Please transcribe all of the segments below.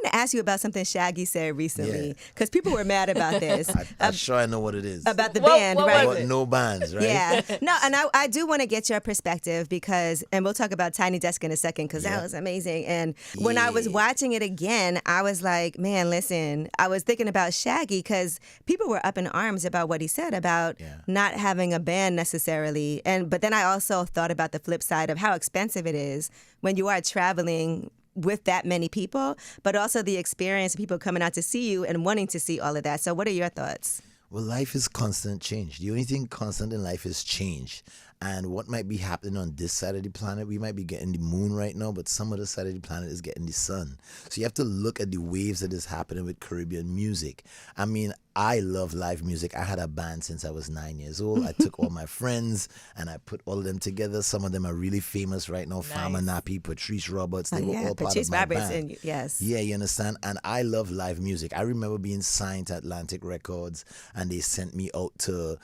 want to ask you about something Shaggy said recently, because people were mad about this. I'm sure I know what it is. About the band, what right? was it? No bands, right? Yeah. No, and I do want to get your perspective because, and we'll talk about Tiny Desk in a second because that was amazing. And when I was watching it again, I was like, man, listen, I was thinking about Shaggy because people were up in arms about what he said about not having a band necessarily. But then I also thought about the flip side of how expensive it is when you are traveling with that many people, but also the experience of people coming out to see you and wanting to see all of that. So what are your thoughts? Well, life is constant change. The only thing constant in life is change. And what might be happening on this side of the planet, we might be getting the moon right now, but some other side of the planet is getting the sun. So you have to look at the waves that is happening with Caribbean music. I mean, I love live music. I had a band since I was 9 years old. I took all my friends and I put all of them together. Some of them are really famous right now. Farmer Nappy, Patrice Roberts, they were all part of my band. Yes. Yeah, you understand? And I love live music. I remember being signed to Atlantic Records and they sent me out to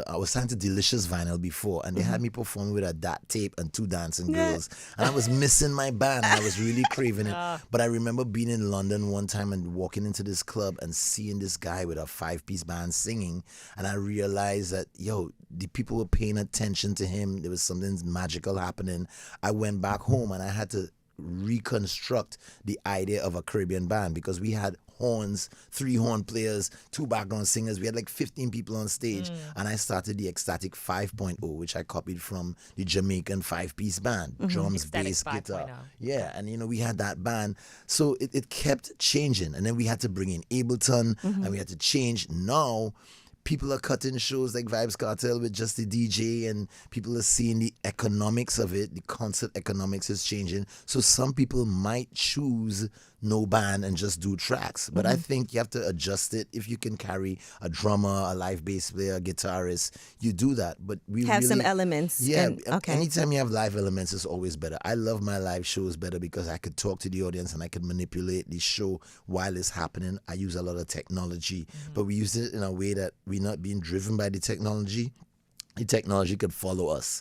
I was signed to Delicious Vinyl before, and they had me performing with a DAT tape and 2 dancing girls. And I was missing my band, and I was really craving it. But I remember being in London one time and walking into this club and seeing this guy with a 5-piece band singing, and I realized that, the people were paying attention to him. There was something magical happening. I went back home, and I had to reconstruct the idea of a Caribbean band because we had horns, 3 horn players, 2 background singers. We had like 15 people on stage. And I started the Ecstatic 5.0, which I copied from the Jamaican 5-piece band. Drums, Ecstatic bass, 5.0. guitar. Yeah, and we had that band. So it kept changing. And then we had to bring in Ableton and we had to change. Now, people are cutting shows like Vibes Cartel with just the DJ, and people are seeing the economics of it. The concert economics is changing. So some people might choose no band and just do tracks. But I think you have to adjust it. If you can carry a drummer, a live bass player, a guitarist, you do that. But we have really, some elements. Yeah. Okay. Anytime you have live elements, it's always better. I love my live shows better because I could talk to the audience and I could manipulate the show while it's happening. I use a lot of technology, but we use it in a way that we're not being driven by the technology. The technology could follow us.